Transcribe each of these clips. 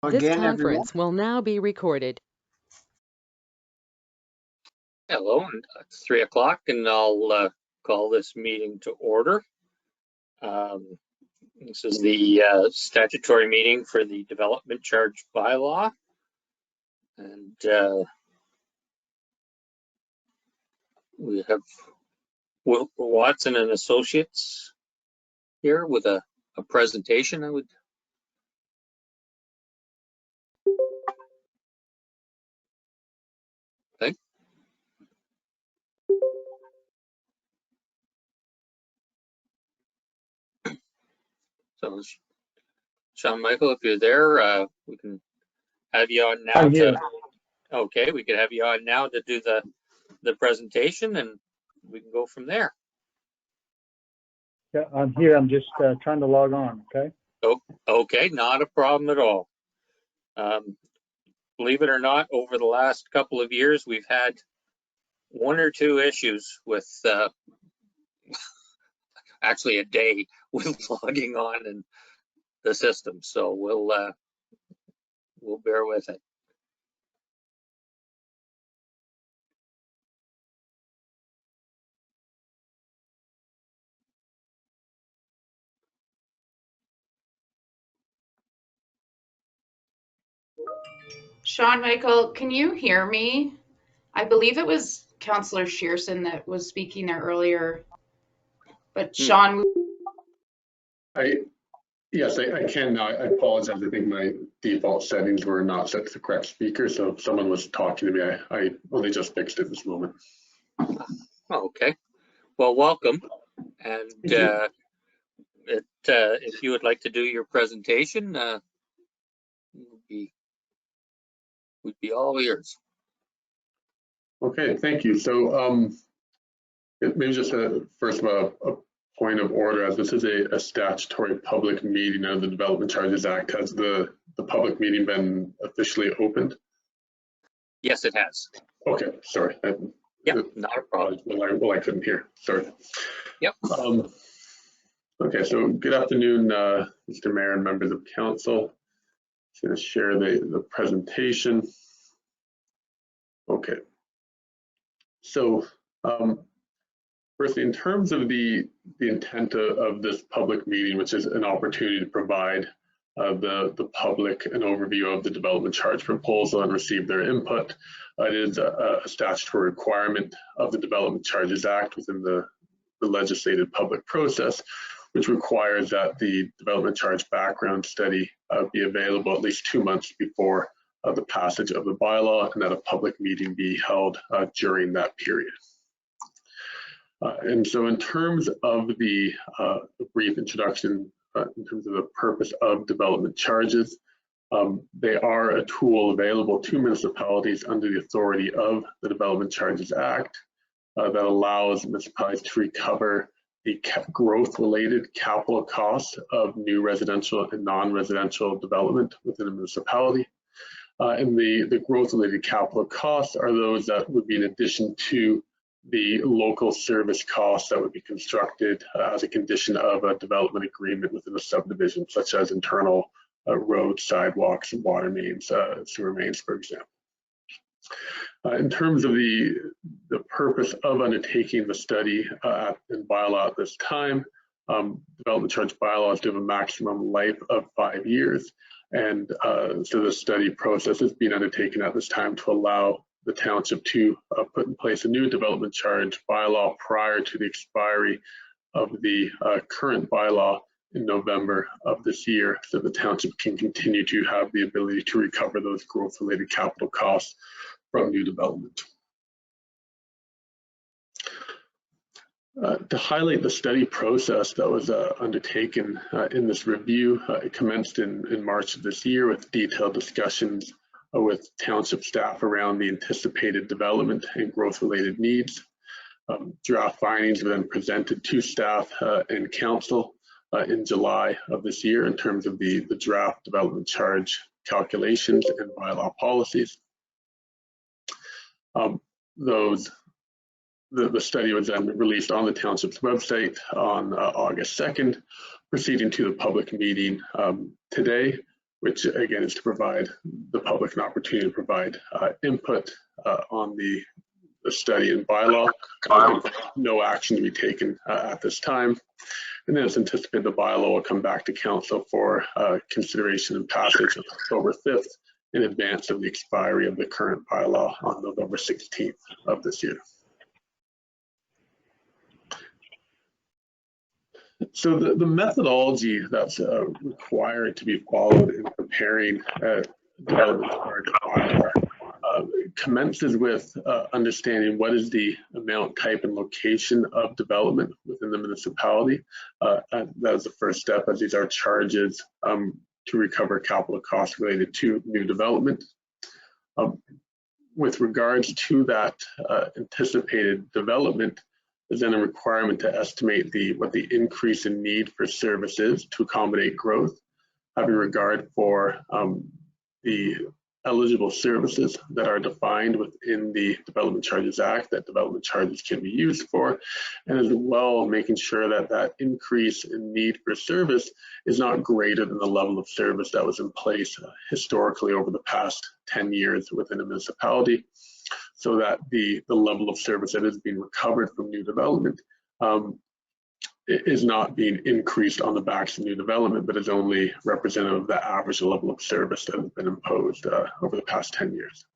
This Again, everyone. conference will now be recorded. Hello, and it's 3 o'clock, and I'll call this meeting to order. This is the statutory meeting for the development charge bylaw, and we have Will Watson and Associates here with a presentation. I would. think. So, Sean Michael, if you're there, we can have you on now. I'm here. Okay, we could have you on now to do the presentation, and we can go from there. Yeah, I'm here. I'm just trying to log on. Okay. Okay, not a problem at all. Believe it or not, over the last couple of years, we've had one or two issues with actually a day with logging on in the system. So we'll bear with it. Sean Michael, can you hear me? I believe it was Councillor Shearson that was speaking there earlier. But Sean. Yes, I can now. I apologize. I think my default settings were not set to the correct speaker. So if someone was talking to me, I only just fixed it this moment. Okay. Well, welcome. And if you would like to do your presentation, we'd be all ears. Okay, thank you. So maybe just first of all, a point of order, as this is a statutory public meeting under the Development Charges Act. Has the public meeting been officially opened? Yes, it has. Okay, sorry. Yeah, not a problem. Well, I couldn't hear. Sorry. Yep. Okay, so good afternoon, Mr. Mayor and members of council. I'm going to share the presentation. Okay. So firstly, in terms of the intent of this public meeting, which is an opportunity to provide the public an overview of the development charge proposal and receive their input, it is a statutory requirement of the Development Charges Act within the legislated public process, which requires that the development charge background study be available at least 2 months before the passage of the bylaw, and that a public meeting be held during that period. And so in terms of the brief introduction, in terms of the purpose of development charges, they are a tool available to municipalities under the authority of the Development Charges Act that allows municipalities to recover the growth-related capital costs of new residential and non-residential development within a municipality. And the growth-related capital costs are those that would be in addition to the local service costs that would be constructed as a condition of a development agreement within a subdivision, such as internal roads, sidewalks, and water mains, sewer mains, for example. In terms of the purpose of undertaking the study and bylaw at this time, development charge bylaws do have a maximum life of 5 years. And so the study process is being undertaken at this time to allow the township to put in place a new development charge bylaw prior to the expiry of the current bylaw in November of this year, so the township can continue to have the ability to recover those growth-related capital costs from new development. To highlight the study process that was undertaken in this review, it commenced in March of this year with detailed discussions with township staff around the anticipated development and growth-related needs. Draft findings were then presented to staff and council in July of this year in terms of the draft development charge calculations and bylaw policies. The study was then released on the township's website on August 2nd, proceeding to the public meeting today. which again is to provide the public an opportunity to provide input on the study and bylaw. No action to be taken at this time. And then it's anticipated the bylaw will come back to council for consideration and passage on October 5th in advance of the expiry of the current bylaw on November 16th of this year. So the methodology that's required to be followed in preparing development charge bylaw commences with understanding what is the amount, type, and location of development within the municipality. That is the first step, as these are charges to recover capital costs related to new development. With regards to that anticipated development, there's then a requirement to estimate what the increase in need for services to accommodate growth, having regard for the eligible services that are defined within the Development Charges Act that development charges can be used for, and as well making sure that that increase in need for service is not greater than the level of service that was in place historically over the past 10 years within a municipality, so that the level of service that is being recovered from new development is not being increased on the backs of new development, but is only representative of the average level of service that has been imposed over the past 10 years.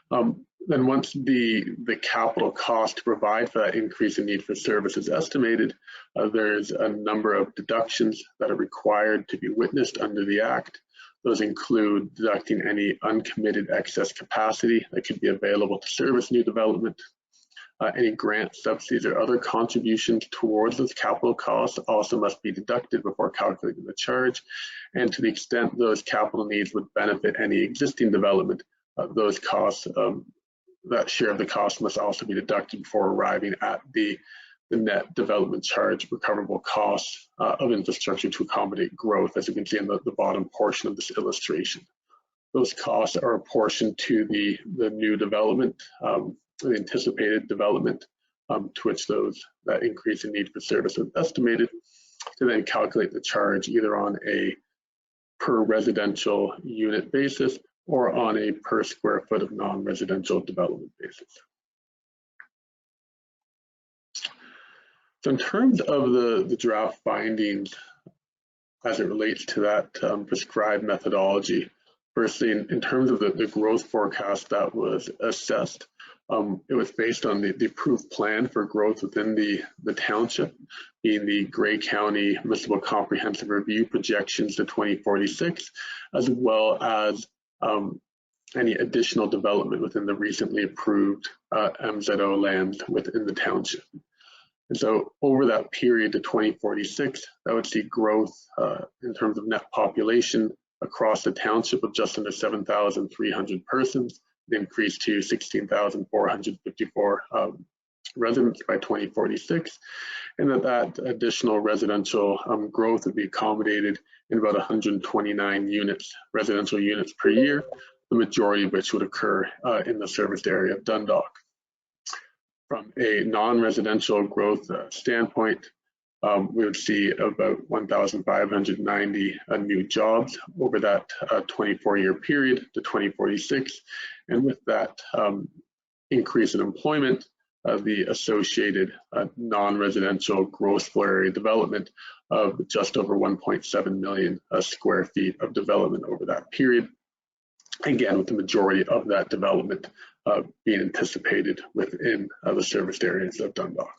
Then once the capital cost to provide for that increase in need for service is estimated, there's a number of deductions that are required to be witnessed under the Act. Those include deducting any uncommitted excess capacity that could be available to service new development. Any grant, subsidies, or other contributions towards those capital costs also must be deducted before calculating the charge. And to the extent those capital needs would benefit any existing development, those costs, that share of the cost must also be deducted before arriving at the net development charge recoverable costs of infrastructure to accommodate growth, as you can see in the bottom portion of this illustration. Those costs are apportioned to the new development, the anticipated development to which that increase in need for service is estimated, to then calculate the charge either on a per residential unit basis or on a per square foot of non-residential development basis. So in terms of the draft findings as it relates to that prescribed methodology, firstly, in terms of the growth forecast that was assessed, it was based on the approved plan for growth within the township, being the Grey County Municipal Comprehensive Review projections to 2046, as well as any additional development within the recently approved MZO land within the township. And so over that period to 2046, that would see growth in terms of net population across the township of just under 7,300 persons, increased to 16,454 residents by 2046, and that additional residential growth would be accommodated in about 129 residential units per year, the majority of which would occur in the serviced area of Dundalk. From a non-residential growth standpoint, we would see about 1,590 new jobs over that 24-year period to 2046. And with that increase in employment, the associated non-residential gross floor area development of just over 1.7 million square feet of development over that period. Again, with the majority of that development being anticipated within the serviced areas of Dundalk.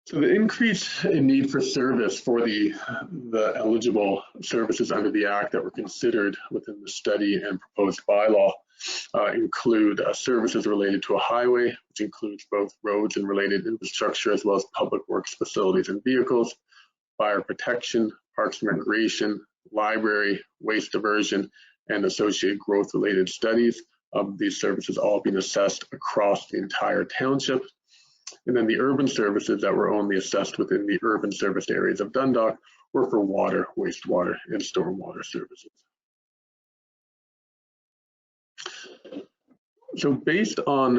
So the increase in need for service for the eligible services under the Act that were considered within the study and proposed bylaw include services related to a highway, which includes both roads and related infrastructure, as well as public works facilities and vehicles, fire protection, parks and recreation, library, waste diversion, and associated growth-related studies. These services all being assessed across the entire township. And then the urban services that were only assessed within the urban serviced areas of Dundalk were for water, wastewater, and stormwater services. So based on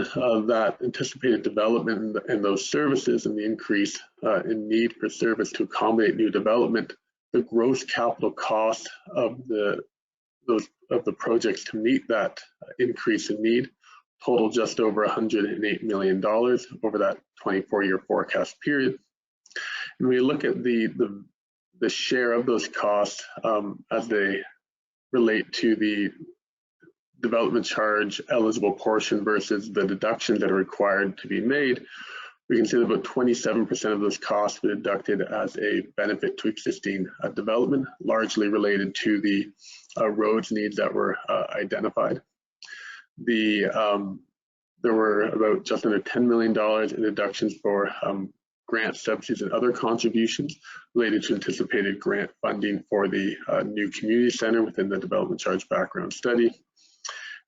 that anticipated development and those services and the increase in need for service to accommodate new development, the gross capital cost of the projects to meet that increase in need total just over $108 million over that 24-year forecast period. And we look at the share of those costs as they relate to the development charge eligible portion versus the deductions that are required to be made. We can see that about 27% of those costs were deducted as a benefit to existing development, largely related to the roads needs that were identified. There were about just under $10 million in deductions for grant subsidies and other contributions related to anticipated grant funding for the new community center within the development charge background study.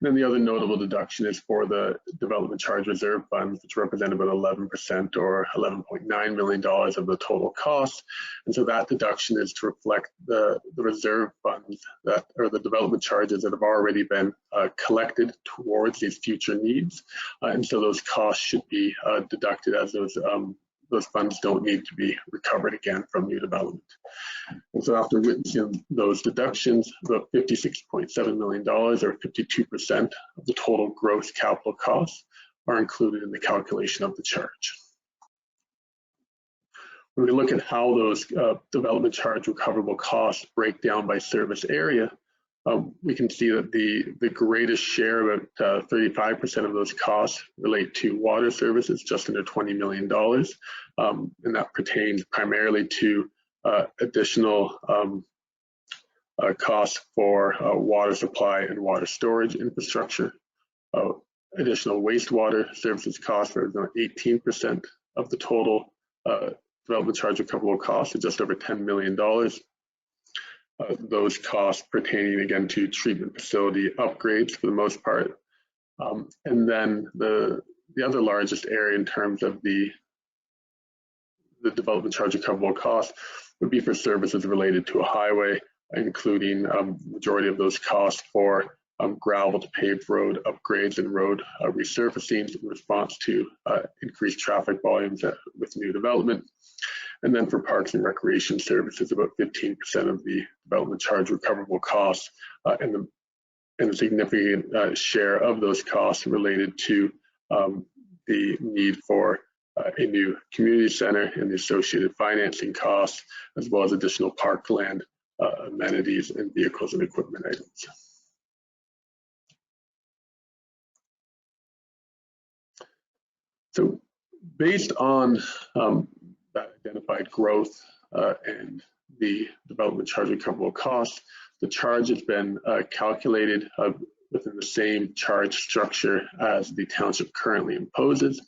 And then the other notable deduction is for the development charge reserve funds, which represent about 11% or $11.9 million of the total cost. And so that deduction is to reflect the reserve funds that, or the development charges that have already been collected towards these future needs. And so those costs should be deducted as those funds don't need to be recovered again from new development. And so after witnessing those deductions, about $56.7 million or 52% of the total gross capital costs are included in the calculation of the charge. When we look at how those development charge recoverable costs break down by service area, we can see that the greatest share, about 35% of those costs, relate to water services, just under $20 million. And that pertains primarily to additional costs for water supply and water storage infrastructure. Additional wastewater services costs are about 18% of the total development charge recoverable costs, at just over $10 million. Those costs pertaining again to treatment facility upgrades for the most part. And then the other largest area in terms of the development charge recoverable cost would be for services related to a highway, including majority of those costs for gravel to paved road upgrades and road resurfacing in response to increased traffic volumes with new development. And then for parks and recreation services, about 15% of the development charge recoverable costs, and a significant share of those costs related to the need for a new community center and the associated financing costs, as well as additional parkland amenities and vehicles and equipment items. So based on that identified growth and the development charge recoverable costs, the charge has been calculated within the same charge structure as the township currently imposes.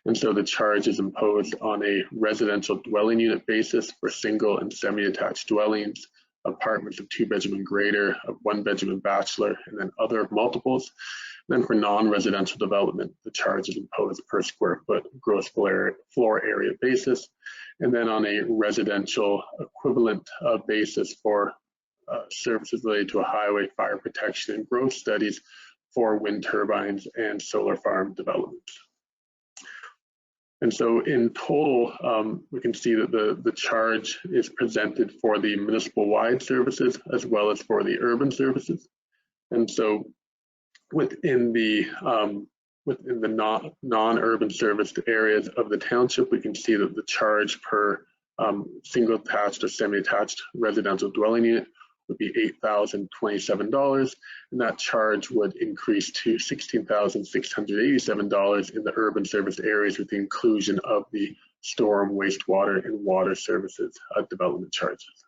And so the charge is imposed on a residential dwelling unit basis for single and semi-attached dwellings, apartments of 2-bedroom and greater, of 1-bedroom and bachelor, and then other multiples. Then for non-residential development, the charge is imposed per square foot gross floor area basis. And then on a residential equivalent basis for services related to a highway, fire protection, and growth studies for wind turbines and solar farm developments. And so in total, we can see that the charge is presented for the municipal-wide services as well as for the urban services. And so within the non-urban serviced areas of the township, we can see that the charge per single attached or semi-attached residential dwelling unit would be $8,027, and that charge would increase to $16,687 in the urban service areas with the inclusion of the storm, wastewater, and water services development charges.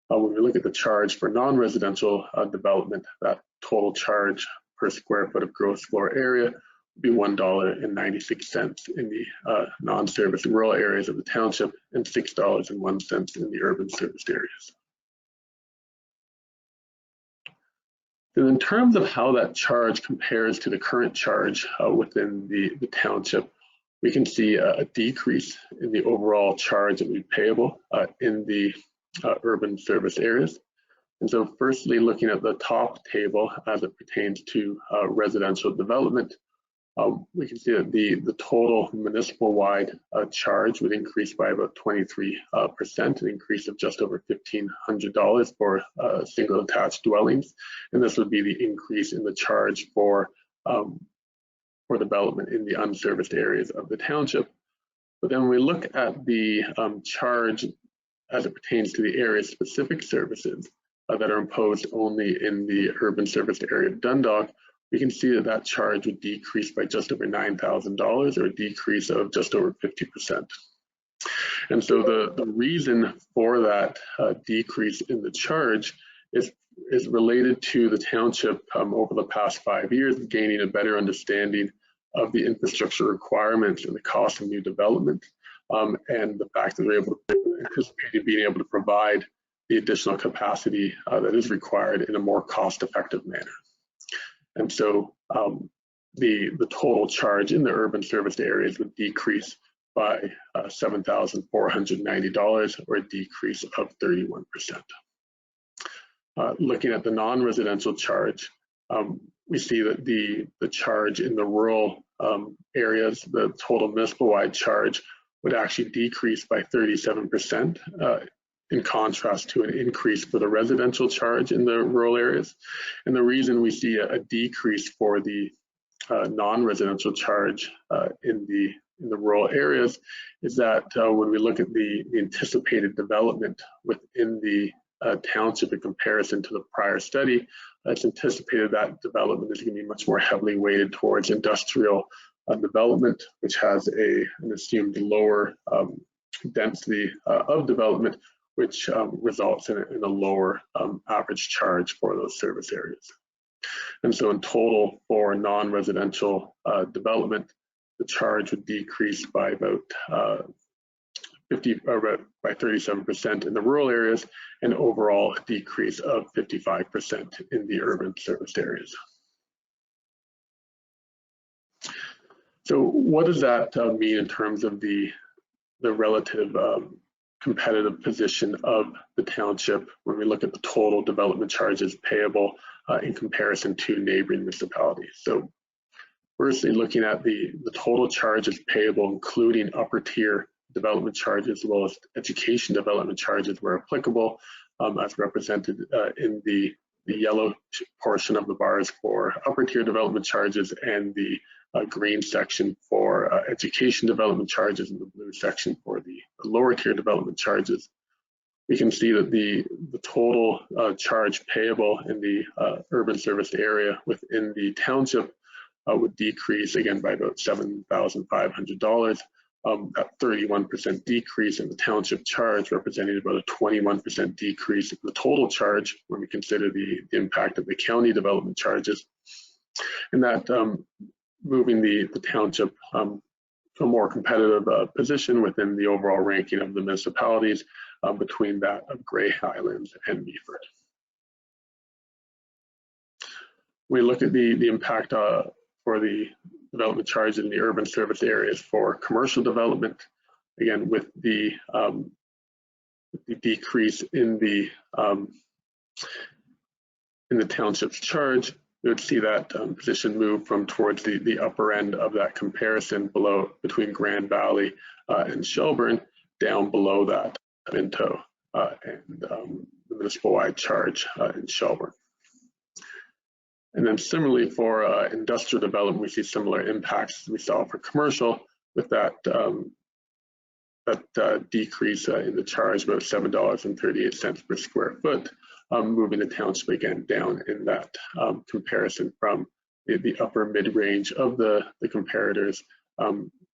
When we look at the charge for non-residential development, that total charge per square foot of gross floor area would be $1.96 in the non-service and rural areas of the township, and $6.01 in the urban serviced areas. And in terms of how that charge compares to the current charge within the township, we can see a decrease in the overall charge that would be payable in the urban service areas. And so firstly, looking at the top table as it pertains to residential development, we can see that the total municipal-wide charge would increase by about 23%, an increase of just over $1,500 for single attached dwellings. And this would be the increase in the charge for development in the unserviced areas of the township. But then when we look at the charge as it pertains to the area-specific services that are imposed only in the urban serviced area of Dundalk, we can see that that charge would decrease by just over $9,000, or a decrease of just over 50%. And so the reason for that decrease in the charge is related to the township over the past 5 years gaining a better understanding of the infrastructure requirements and the cost of new development, and the fact that they're able to anticipate being able to provide the additional capacity that is required in a more cost-effective manner. And so the total charge in the urban serviced areas would decrease by $7,490, or a decrease of 31%. Looking at the non-residential charge, we see that the charge in the rural areas, the total municipal-wide charge, would actually decrease by 37%, in contrast to an increase for the residential charge in the rural areas. And the reason we see a decrease for the non-residential charge in the rural areas is that when we look at the anticipated development within the township in comparison to the prior study, it's anticipated that development is going to be much more heavily weighted towards industrial development, which has an assumed lower density of development, which results in a lower average charge for those service areas. And so in total, for non-residential development, the charge would decrease by about 37% in the rural areas, and overall a decrease of 55% in the urban serviced areas. So what does that mean in terms of the relative competitive position of the township when we look at the total development charges payable in comparison to neighboring municipalities? So firstly, looking at the total charges payable, including upper tier development charges, as well as education development charges where applicable, as represented in the yellow portion of the bars for upper tier development charges, and the green section for education development charges, and the blue section for the lower tier development charges. We can see that the total charge payable in the urban serviced area within the township would decrease again by about $7,500. That 31% decrease in the township charge representing about a 21% decrease in the total charge when we consider the impact of the county development charges. And that moving the township to a more competitive position within the overall ranking of the municipalities between that of Grey Highlands and Meaford. We look at the impact for the development charge in the urban service areas for commercial development. Again, with the decrease in the township's charge, we would see that position move from towards the upper end of that comparison between Grand Valley and Shelburne, down below that Minto and the municipal-wide charge in Shelburne. And then similarly for industrial development, we see similar impacts as we saw for commercial, with that decrease in the charge, about $7.38 per square foot, moving the township again down in that comparison from the upper mid-range of the comparators,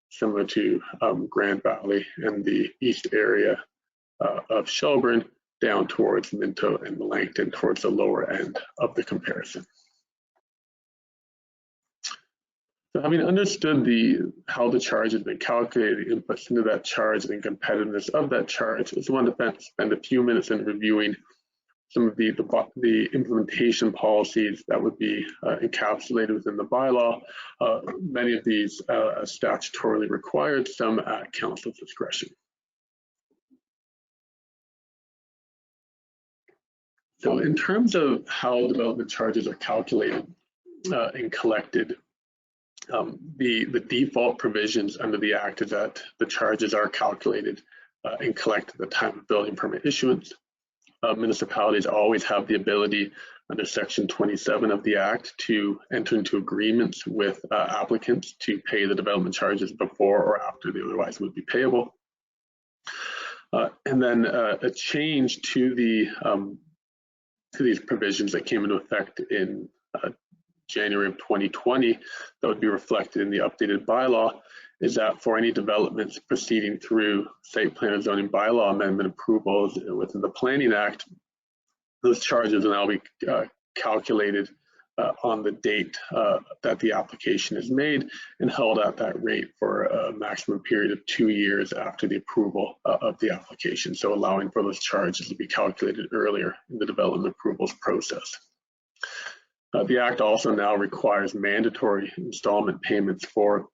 similar to Grand Valley and the east area of Shelburne, down towards Minto and Langton, towards the lower end of the comparison. So having understood how the charge has been calculated, the inputs into that charge, and the competitiveness of that charge, I just wanted to spend a few minutes in reviewing some of the implementation policies that would be encapsulated within the bylaw. Many of these are statutorily required, some at council's discretion. So in terms of how development charges are calculated and collected, the default provisions under the Act is that the charges are calculated and collected at the time of building permit issuance. Municipalities always have the ability under Section 27 of the Act to enter into agreements with applicants to pay the development charges before or after they otherwise would be payable. And then a change to these provisions that came into effect in January of 2020 that would be reflected in the updated bylaw is that for any developments proceeding through site plan and zoning bylaw amendment approvals within the Planning Act, those charges will now be calculated on the date that the application is made and held at that rate for a maximum period of 2 years after the approval of the application. So allowing for those charges to be calculated earlier in the development approvals process. The Act also now requires mandatory installment payments for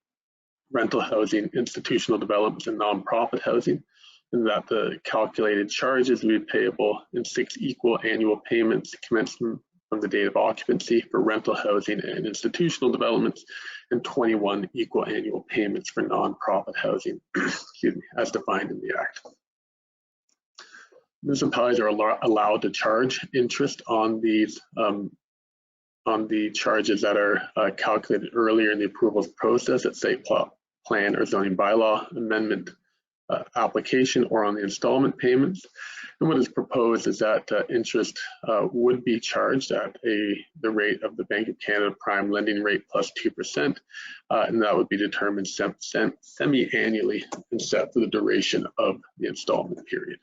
rental housing, institutional developments, and nonprofit housing, and that the calculated charges will be payable in 6 equal annual payments commencing from the date of occupancy for rental housing and institutional developments, and 21 equal annual payments for nonprofit housing, excuse me, as defined in the Act. Municipalities are allowed to charge interest on these on the charges that are calculated earlier in the approvals process at site plan or zoning bylaw amendment application or on the installment payments. And what is proposed is that interest would be charged at the rate of the Bank of Canada prime lending rate plus 2%, and that would be determined semi-annually and set for the duration of the installment period.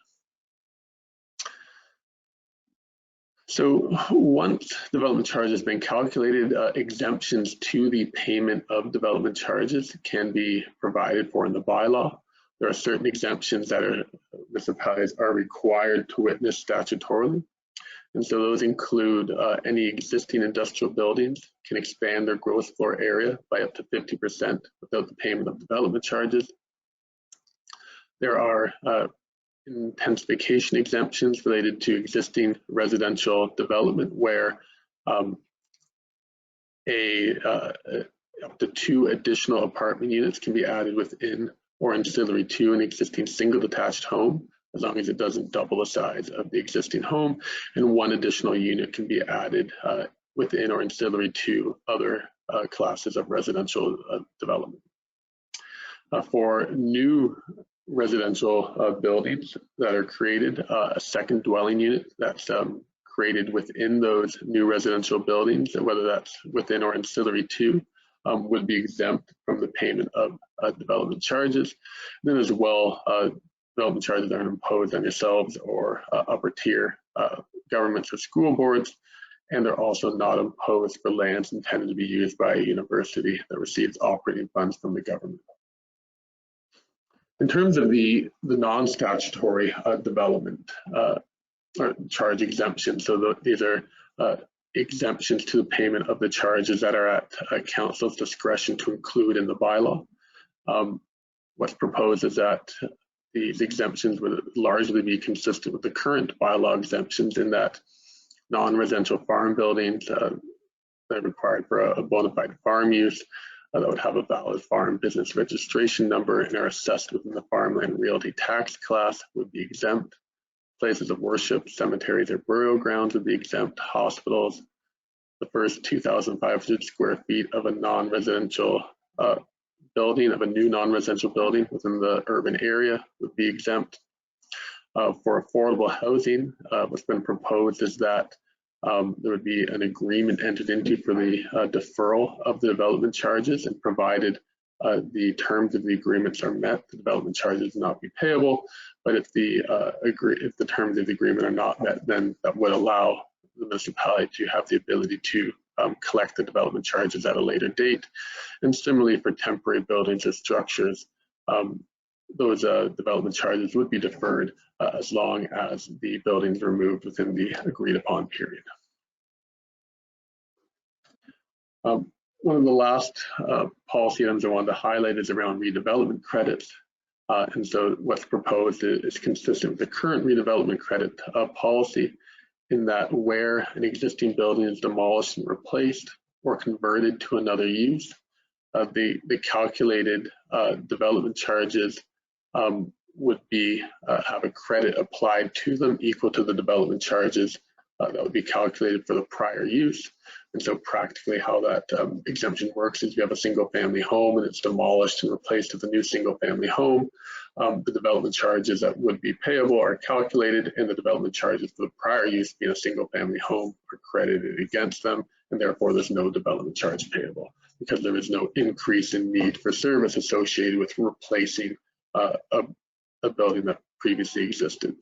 So once development charge has been calculated, exemptions to the payment of development charges can be provided for in the bylaw. There are certain exemptions that municipalities are required to witness statutorily. And so those include any existing industrial buildings can expand their gross floor area by up to 50% without the payment of development charges. There are intensification exemptions related to existing residential development where up to 2 additional apartment units can be added within or ancillary to an existing single detached home, as long as it doesn't double the size of the existing home, and 1 additional unit can be added within or ancillary to other classes of residential development. For new residential buildings that are created, a second dwelling unit that's created within those new residential buildings, whether that's within or ancillary to, would be exempt from the payment of development charges. And then as well, development charges aren't imposed on yourselves or upper tier governments or school boards, and they're also not imposed for lands intended to be used by a university that receives operating funds from the government. In terms of the non-statutory development charge exemption, so these are exemptions to the payment of the charges that are at council's discretion to include in the bylaw. What's proposed is that these exemptions would largely be consistent with the current bylaw exemptions in that non-residential farm buildings that are required for a bona fide farm use that would have a valid farm business registration number and are assessed within the farmland realty tax class would be exempt. Places of worship, cemeteries, or burial grounds would be exempt. Hospitals, the first 2,500 square feet of a non-residential building, of a new non-residential building within the urban area would be exempt. For affordable housing, what's been proposed is that there would be an agreement entered into for the deferral of the development charges, and provided the terms of the agreements are met, the development charges will not be payable. But if the terms of the agreement are not met, then that would allow the municipality to have the ability to collect the development charges at a later date. And similarly for temporary buildings or structures, those development charges would be deferred as long as the buildings are removed within the agreed upon period. One of the last policy items I wanted to highlight is around redevelopment credits. And so what's proposed is consistent with the current redevelopment credit policy, in that where an existing building is demolished and replaced or converted to another use, the calculated development charges would be have a credit applied to them equal to the development charges that would be calculated for the prior use. And so practically how that exemption works is you have a single family home and it's demolished and replaced with a new single family home. The development charges that would be payable are calculated, and the development charges for the prior use being a single family home are credited against them, and therefore there's no development charge payable because there is no increase in need for service associated with replacing a building that previously existed.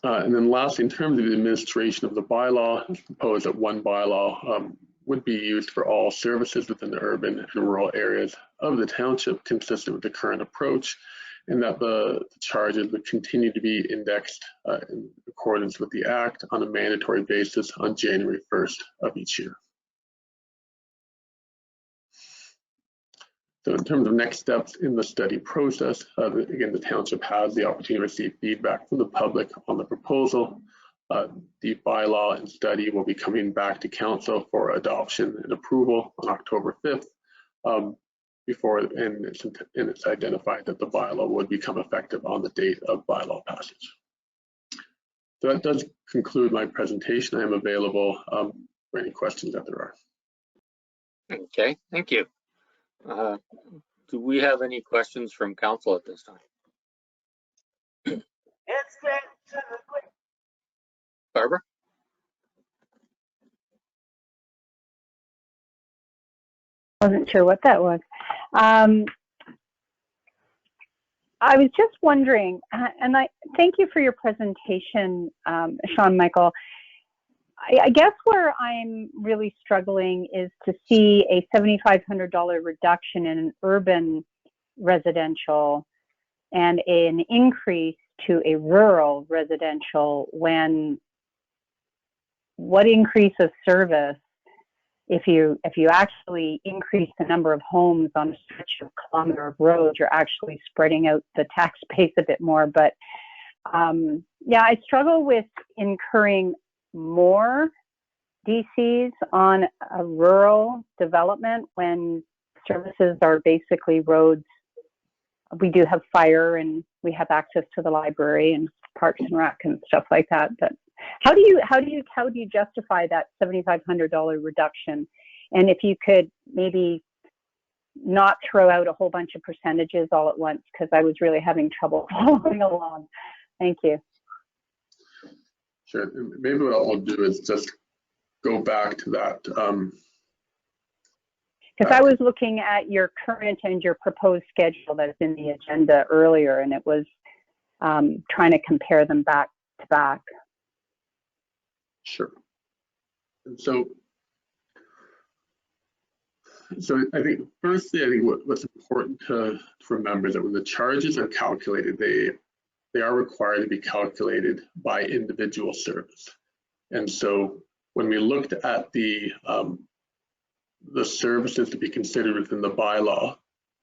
And then lastly, in terms of the administration of the bylaw, it's proposed that one bylaw would be used for all services within the urban and rural areas of the township, consistent with the current approach, and that the charges would continue to be indexed in accordance with the Act on a mandatory basis on January 1st of each year. So in terms of next steps in the study process, again, the township has the opportunity to receive feedback from the public on the proposal. The bylaw and study will be coming back to council for adoption and approval on October 5th. It's identified that the bylaw would become effective on the date of bylaw passage. So that does conclude my presentation. I am available for any questions that there are. Okay, thank you. Do we have any questions from council at this time? Barbara? Wasn't sure what that was. I was just wondering, and I thank you for your presentation, Sean Michael. I guess where I'm really struggling is to see a $7,500 reduction in an urban residential and an increase to a rural residential when what increase of service, if you actually increase the number of homes on a stretch of kilometer of road, you're actually spreading out the tax base a bit more. But yeah, I struggle with incurring more DCs on a rural development when services are basically roads. We do have fire and we have access to the library and parks and rec and stuff like that. But how do you justify that $7,500 reduction? And if you could maybe not throw out a whole bunch of percentages all at once, because I was really having trouble following along. Thank you. Sure. Maybe what I'll do is just go back to that. Because I was looking at your current and your proposed schedule that's in the agenda earlier, and it was trying to compare them back to back. Sure. And so I think firstly, I think what's important to remember is that when the charges are calculated, they are required to be calculated by individual service. And so when we looked at the services to be considered within the bylaw,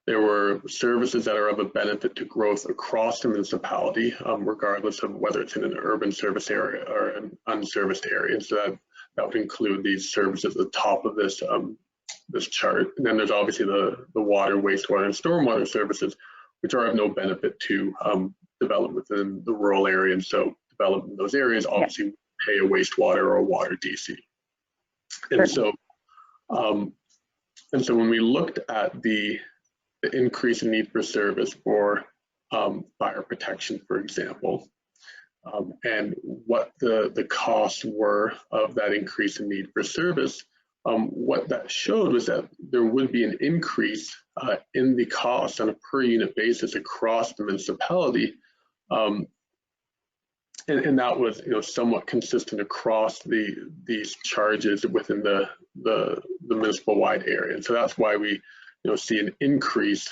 there were services that are of a benefit to growth across the municipality, regardless of whether it's in an urban service area or an unserviced area. So that would include these services at the top of this this chart. And then there's obviously the water, wastewater, and stormwater services, which are of no benefit to development within the rural area. And so development in those areas obviously pay a wastewater or a water DC. And so when we looked at the increase in need for service for fire protection, for example, and what the costs were of that increase in need for service, what that showed was that there would be an increase in the cost on a per unit basis across the municipality. And that was, somewhat consistent across these charges within the municipal wide area. And so that's why we, see an increase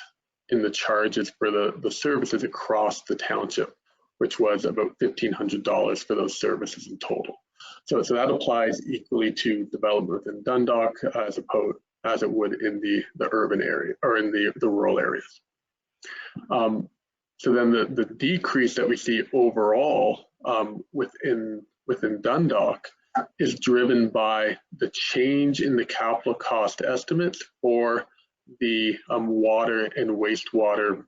in the charges for the services across the township, which was about $1,500 for those services in total. So that applies equally to development within Dundalk as it would in the urban area or in the rural areas. So then the decrease that we see overall within Dundalk is driven by the change in the capital cost estimates for the water and wastewater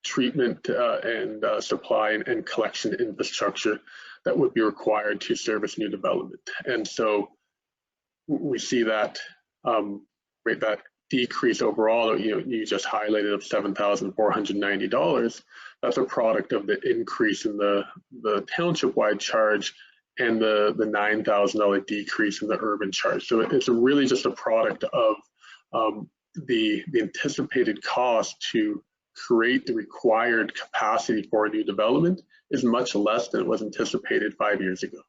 treatment and supply and collection infrastructure that would be required to service new development. And so we see that that decrease overall, you just highlighted of $7,490. That's a product of the increase in the township-wide charge and the $9,000 decrease in the urban charge. So it's really just a product of the anticipated cost to create the required capacity for a new development is much less than it was anticipated 5 years ago.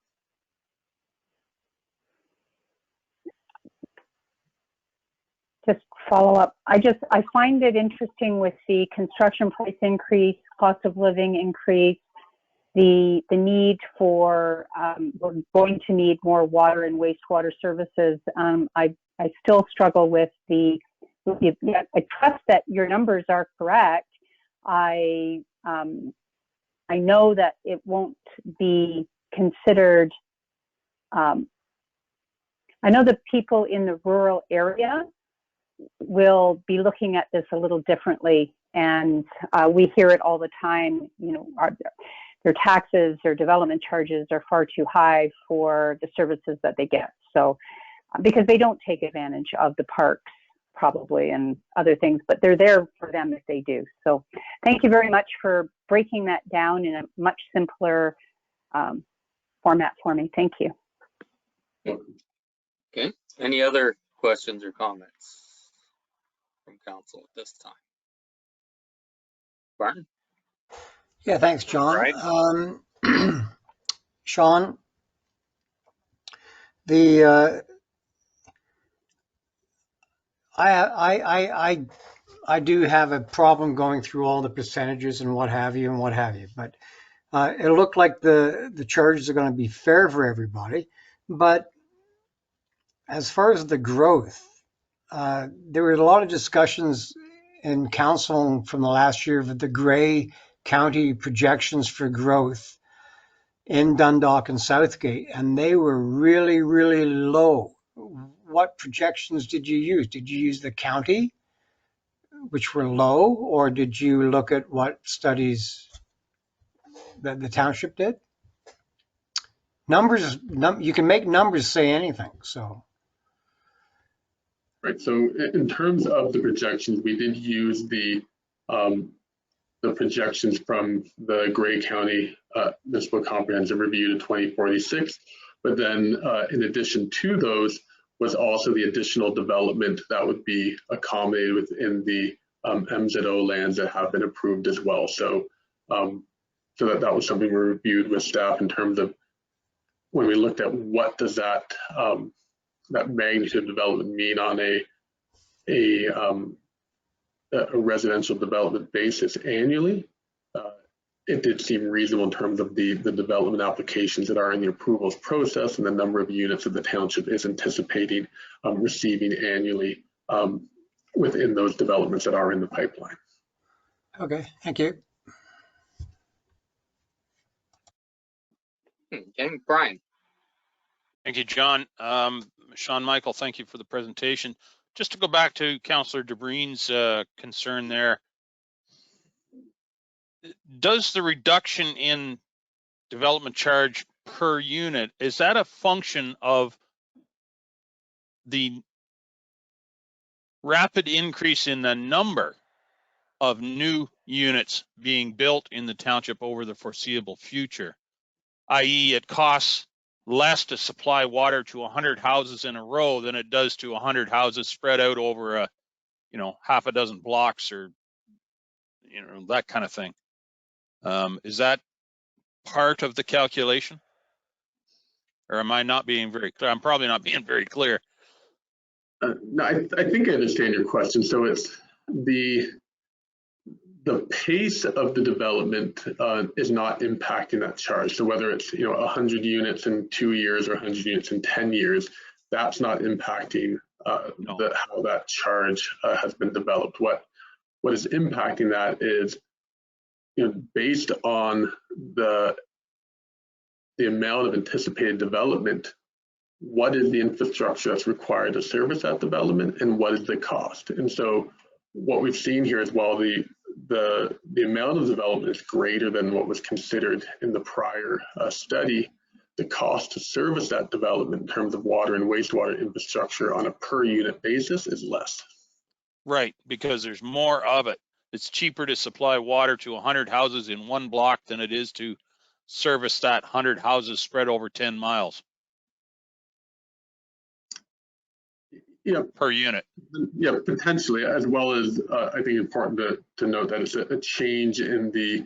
Just follow up. I find it interesting with the construction price increase, cost of living increase, the need for, we're going to need more water and wastewater services. I still struggle with I trust that your numbers are correct. I know that it won't be considered, I know the people in the rural area will be looking at this a little differently, and we hear it all the time. Their taxes or development charges are far too high for the services that they get. So, because they don't take advantage of the parks probably and other things, but they're there for them if they do. So, thank you very much for breaking that down in a much simpler format for me. Thank you. Okay. Any other questions or comments from council at this time? Brian? Yeah, thanks, John. Right. Sean, I do have a problem going through all the percentages and what have you, but it looked like the charges are going to be fair for everybody. But as far as the growth, there were a lot of discussions in council from the last year of the Grey County projections for growth in Dundalk and Southgate, and they were really, really low. What projections did you use? Did you use the county, which were low, or did you look at what studies that the township did? Numbers, you can make numbers say anything, so. Right, so in terms of the projections, we did use the projections from the Grey County Municipal Comprehensive Review to 2046, but then in addition to those was also the additional development that would be accommodated within the MZO lands that have been approved as well. So, that was something we reviewed with staff in terms of when we looked at what does that magnitude of development mean on a residential development basis annually. It did seem reasonable in terms of the development applications that are in the approvals process and the number of units that the township is anticipating receiving annually within those developments that are in the pipeline. Okay, thank you. Okay, Brian. Thank you, John. Sean Michael, thank you for the presentation. Just to go back to Councillor DeBreen's concern there, does the reduction in development charge per unit, is that a function of the rapid increase in the number of new units being built in the township over the foreseeable future, i.e. it costs less to supply water to 100 houses in a row than it does to 100 houses spread out over half a dozen blocks or, that kind of thing. Is that part of the calculation? Or am I not being very clear? I'm probably not being very clear. No, I think I understand your question. So it's the pace of the development is not impacting that charge. So whether it's 100 units in 2 years or 100 units in 10 years, that's not impacting how that charge has been developed. what is impacting that is, based on the amount of anticipated development, what is the infrastructure that's required to service that development, and what is the cost? And so what we've seen here is, while the amount of development is greater than what was considered in the prior study, the cost to service that development in terms of water and wastewater infrastructure on a per unit basis is less. Right, because there's more of it. It's cheaper to supply water to 100 houses in one block than it is to service that 100 houses spread over 10 miles per unit. Yeah, potentially, as well as I think important to note that it's a change in the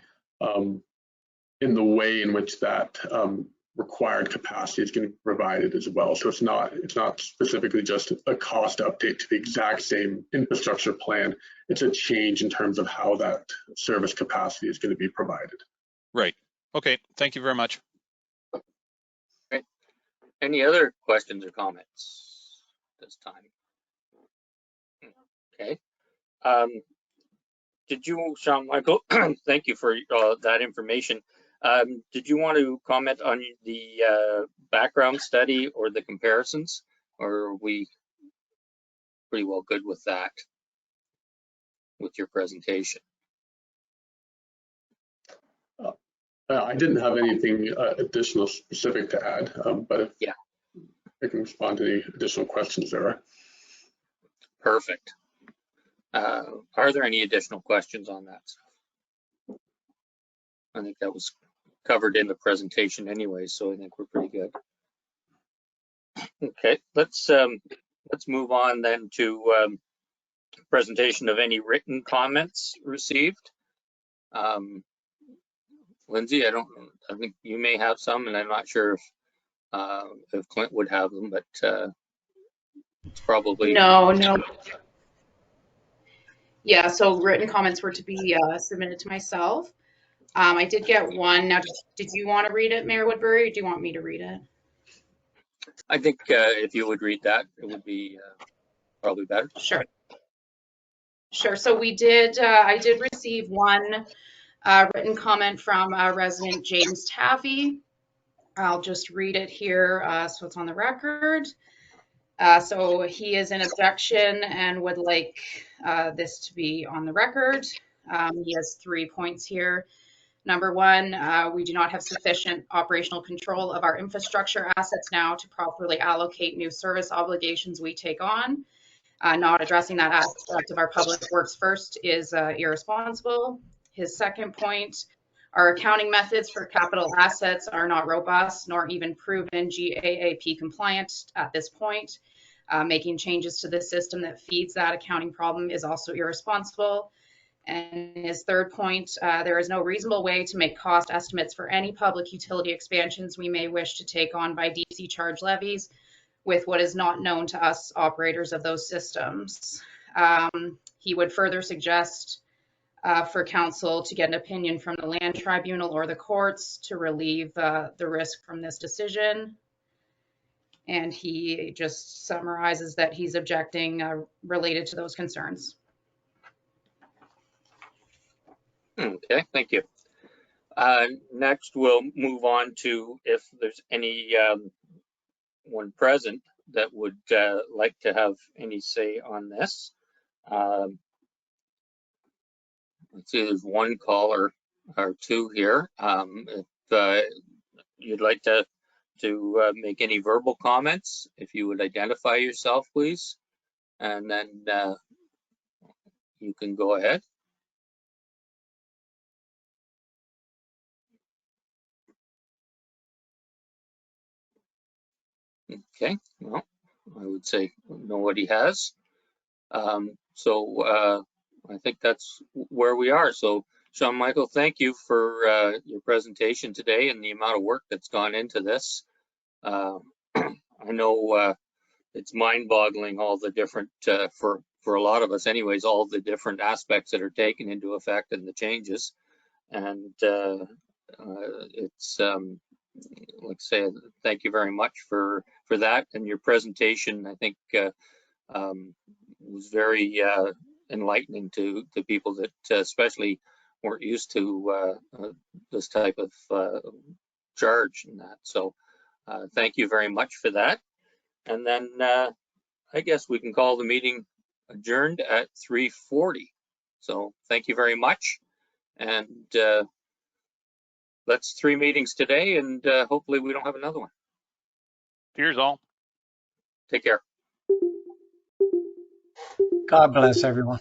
way in which that required capacity is going to be provided as well. So it's not specifically just a cost update to the exact same infrastructure plan. It's a change in terms of how that service capacity is going to be provided. Right. Okay. Thank you very much. Right. Any other questions or comments this time? Okay. Did you, Sean Michael, thank you for that information. Did you want to comment on the background study or the comparisons, or are we pretty well good with that, with your presentation? I didn't have anything additional specific to add, but if I can respond to any additional questions there are. Perfect. Are there any additional questions on that stuff? I think that was covered in the presentation anyway, so I think we're pretty good. Okay, let's move on then to presentation of any written comments received. Lindsay, I think you may have some, and I'm not sure if Clint would have them, but it's probably No. Yeah, so written comments were to be submitted to myself. I did get one. Now, did you want to read it, Mayor Woodbury, or do you want me to read it? I think if you would read that, it would be probably better. Sure. So I did receive one written comment from resident James Taffy. I'll just read it here so it's on the record. So he is in objection and would like this to be on the record. He has 3 points here. Number one, we do not have sufficient operational control of our infrastructure assets now to properly allocate new service obligations we take on. Not addressing that aspect of our public works first is irresponsible. His second point, our accounting methods for capital assets are not robust nor even proven GAAP compliant at this point. Making changes to the system that feeds that accounting problem is also irresponsible. And his third point, there is no reasonable way to make cost estimates for any public utility expansions we may wish to take on by DC charge levies with what is not known to us operators of those systems. He would further suggest for council to get an opinion from the land tribunal or the courts to relieve the risk from this decision. And he just summarizes that he's objecting related to those concerns. Okay, thank you. Next, we'll move on to if there's any one present that would like to have any say on this. Let's see, there's one caller or two here. If you'd like to make any verbal comments, if you would identify yourself, please, and then you can go ahead. Okay, well, I would say nobody has. So I think that's where we are. So Sean Michael, thank you for your presentation today and the amount of work that's gone into this. I know it's mind-boggling, all the different, for a lot of us anyways, all the different aspects that are taken into effect and the changes. And it's, like I say, thank you very much for that. And your presentation, I think, was very enlightening to people that especially weren't used to this type of charge and that. So thank you very much for that. And then I guess we can call the meeting adjourned at 3:40. So thank you very much. And that's 3 meetings today, and hopefully we don't have another one. Cheers all. Take care. God bless everyone.